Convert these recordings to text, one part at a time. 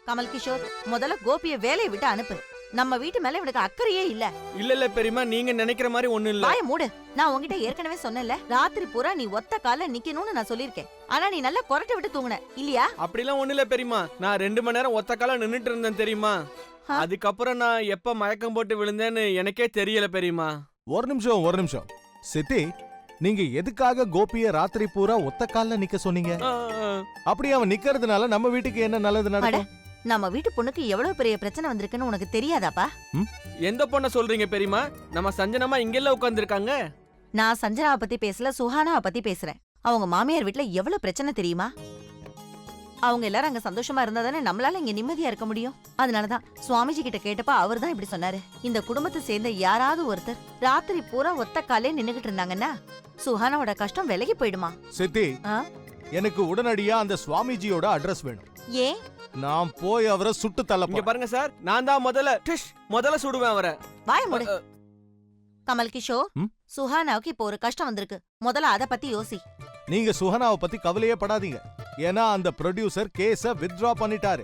கமல் கிஷோர், முதல்ல கோபிய வேலையை விட்டு அனுப்பு. நம்ம வீட்டு மேல இவனுக்கு அக்கறையே இல்ல. இல்ல பெரியமா, நீங்க நினைக்கிற மாதிரி ஒண்ணு இல்ல. வாய மூடு. நான் உன்கிட்ட ஏற்கனவே சொன்னேன்ல, ராத்திரி பூரா நீ ஒத்த கால நிக்கணும்னு நான் சொல்லிருக்கேன். ஆனா நீ நல்லா கொரட்டை விட்டு தூங்குன இல்லையா? அப்படிலாம் ஒண்ணு இல்ல பெரியமா. நான் 2 மணி நேரம் ஒத்த கால நின்னுட்டு இருந்தேன் தெரியுமா? அதுக்கப்புறம் நான் எப்ப மயக்கம் போட்டு விழுந்தேன்னு எனக்கே தெரியல பெரியமா. ஒரு நிமிஷம் சித்தி, நீங்க எதுக்காக கோபிய ராத்திரி பூரா ஒத்த கால்ல நிக்க சொன்னீங்க? அப்படி அவன் நிக்கிறதுனால நம்ம வீட்டுக்கு என்ன நல்லது நடக்கும்? நம்ம வீட்டு பொண்ணுக்கு எவ்வளவு பெரிய பிரச்சனை வந்திருக்குன்னு உனக்கு தெரியாதாப்பா? எந்த பொண்ண சொல்றீங்க பெரியமா? நம்ம சஞ்சனமா இங்கெல்ல உட்கார்ந்திருக்காங்க. நான் சஞ்சனாவை பத்தி பேசல, சுஹானாவை பத்தி பேசுறேன். அவங்க மாமியார் வீட்டுல எவ்வளவு பிரச்சனை தெரியுமா? அவங்க எல்லாரும் அங்க சந்தோஷமா இருந்தா தானே நம்மளால இங்க நிம்மதியா இருக்க முடியும். அதனாலதான் சுவாமிஜி கிட்ட கேட்டப்ப அவர் தான் இப்படி சொன்னாரு. இந்த குடும்பத்தை சேர்ந்த யாராவது ஒருத்தர் ராத்திரி பூரா ஒத்த காலே நின்னுகிட்டு இருந்தாங்கன்னா சுஹானாவோட கஷ்டம் விலகி போயிடுமா? சித்தி, எனக்கு உடனடியா அந்த சுவாமிஜியோட அட்ரஸ் வேணும். ஏன்? நான் போய் அவரை சுட்டு தள்ள. இங்க பாருங்க சார், நான் தான் முதல்ல சுடுவேன் அவரை. வாய மூடு. கமல் கிஷோர், சுஹானாவுக்கு இப்போ ஒரு கஷ்டம் வந்திருக்கு. முதல்ல அத பத்தி யோசி. நீங்க சுஹானாவை பத்தி கவலையே படாதீங்க. ஏன்னா அந்த ப்ரொடியூசர் கேஸ வித்ட்ரா பண்ணிட்டாரு.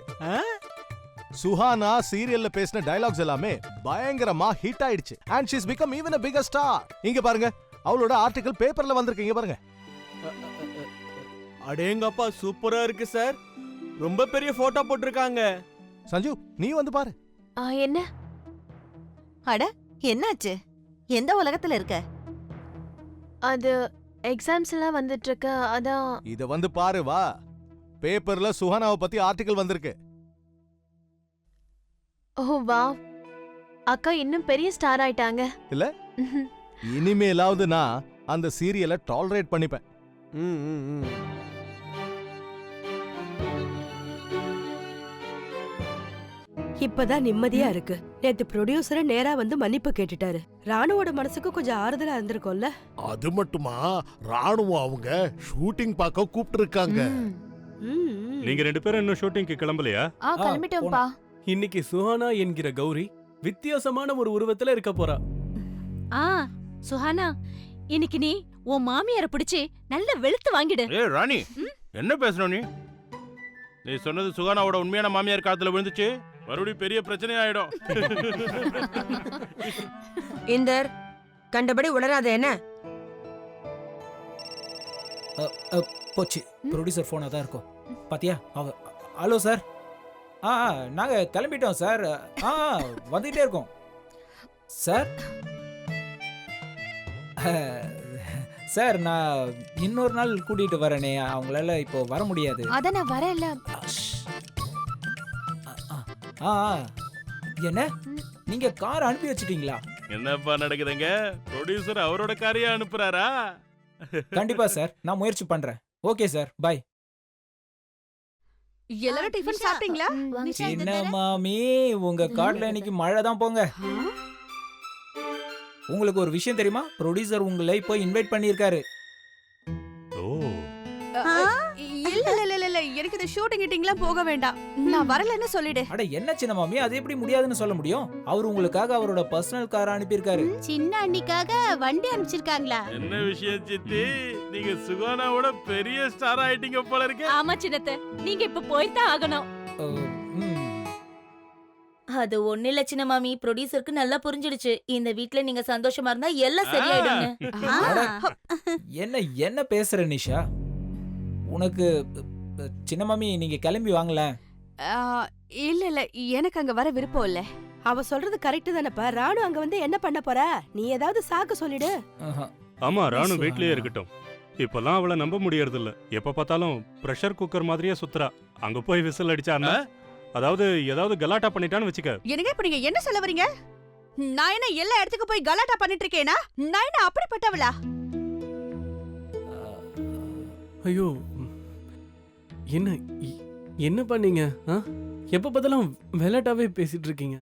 சுஹானா சீரியல்ல பேசின டயலாக்ஸ் எல்லாமே பயங்கரமா ஹிட் ஆயிடுச்சு. and she's become even a bigger star. இங்க பாருங்க, அவளோட ஆர்டிகல் பேப்பர்ல வந்திருக்கு. இங்க பாருங்க. அடேங்கப்பா, சூப்பரா இருக்கு சார். ரொம்ப பெரிய போட்டோ போட்டிருக்காங்க. சஞ்சு, நீ வந்து பாரு. என்ன? அட, என்னாச்சு? எந்த உலகத்துல இருக்க? அது எக்ஸாம்ஸ் எல்லாம் வந்துட்டு இருக்கு, அதான். இத வந்து பாரு, வா. பேப்பர்ல சுஹானாவை பத்தி ஆர்டிகல் வந்திருக்கு. ஓ வா, அக்கா இன்னும் பெரிய ஸ்டார் ஆயிட்டாங்க இல்ல? இனிமேலாவது நான் அந்த சீரியலை டாலரேட் பண்ணிப்பேன். இப்பதான் நிம்மதியா இருக்கு. நேத்து ப்ரொடியூசர் நேரா வந்து மன்னிப்பு கேட்டுட்டாரு. ராணுவோட மனசுக்கு கொஞ்சம் ஆறுதலா இருந்திருக்கும்ல. அது மட்டுமா, ராணுவம் அவங்க ஷூட்டிங் பார்க்க கூப்பிட்டு இருக்காங்க. நீங்க 2 பேரும் இன்னும் ஷூட்டிங்க்கு கிளம்பலையா? கிளம்பிட்டோம்பா. இன்னைக்கு சுஹானா என்கிற கௌரி வித்தியாசமான ஒரு உருவத்துல இருக்க போறா. சுஹானா, இன்னைக்கு நீ உன் மாமியார பிடிச்சி நல்ல வெளுத்து வாங்கிடு. ஏய் ராணி, என்ன பேசுற நீ? நீ சொன்னது சுஹானாவோட உண்மையான மாமியார் காதுல விழுந்துச்சு. மறுபடியும் பெரிய பிரச்சனை ஆயிடும். இந்தர், கண்டபடி உளராத. என்ன போச்சு, ப்ரொடியூசர் போனா தான் இருக்கும். பாத்தியா? ஹலோ சார், நாங்க கிளம்பிட்டோம் சார். வந்துட்டே இருக்கோம் சார். சார், நான் இன்னொரு நாள் கூட்டிட்டு வரேனே, அவங்களால இப்போ வர முடியாது. அத நான் வரல. என்ன, நீங்க கார் அனுப்பி வச்சிட்டீங்களா? என்னப்பா நடக்குதுங்க? ப்ரொடியூசர் அவரோட காரையே அனுப்புறாரா? கண்டிப்பா சார், நான் முயற்சி பண்றேன். Okay sir, bye. எல்லாரும் டிஃபன் சாப்பிட்டீங்களா? சின்ன மாமி, உங்க கார்ல இன்னைக்கு மழை தான் போங்க. உங்களுக்கு ஒரு விஷயம் தெரியுமா? ப்ரொடியூசர் உங்களை இப்போ இன்வைட் பண்ணியிருக்காரு. இல்ல, எனக்கு இந்த ஷூட்டிங் கிட்டிங்லாம் போக வேண்டாம். நான் வரலன்னு சொல்லிடு. அட என்ன சின்ன மாமி, அது எப்படி முடியாதுன்னு சொல்ல முடியும்? அவர் உங்களுக்காக அவரோட பர்சனல் கார் அனுப்பியிருக்காரு. சின்ன அண்ணிக்காக வண்டி அனுப்பிச்சிருக்காங்களா? என்ன விஷயம் சித்தி? நீங்க சுஹானாவோட பெரிய ஸ்டார் ஆயிட்டீங்க போல இருக்கு. ஆமா சின்னத்தை, நீங்க இப்ப போய்தான் ஆகணும். அது ஒண்ணு இல்ல சின்ன மாமி, ப்ரொடியூசருக்கு நல்லா புரிஞ்சிடுச்சு. இந்த வீட்ல நீங்க சந்தோஷமா இருந்தா எல்லாம் சரியாயிடுங்க. என்ன பேசுற நிஷா? உனக்கு சின்ன மாமி, நீங்க கிளம்பி வாங்கல. இல்ல, எனக்கு அங்க வர விருப்பம் இல்ல. அவ சொல்றது கரெக்ட் தானப்பா. ராணு அங்க வந்து என்ன பண்ண போறா? நீ ஏதாவது சாக்கு சொல்லிடு. ஆமா, ராணு வீட்லயே இருக்கட்டும். இப்பெல்லாம் அவளை நம்ப முடியறது இல்ல. எப்ப பார்த்தாலும் பிரஷர் குக்கர் மாதிரியே சுத்துறா. அங்க போய் விசில் அடிச்சான்னா, அதாவது ஏதாவது கலாட்டா பண்ணிட்டான்னு வச்சுக்க. எனக்கு இப்ப நீங்க என்ன சொல்ல வரீங்க? நான் என்ன எல்லா இடத்துக்கு போய் கலாட்டா பண்ணிட்டு இருக்கேனா? நான் என்ன அப்படிப்பட்டவளா? ஐயோ, என்ன பண்ணீங்க? எப்ப பார்த்தாலும் விளையாட்டாவே பேசிட்டு இருக்கீங்க.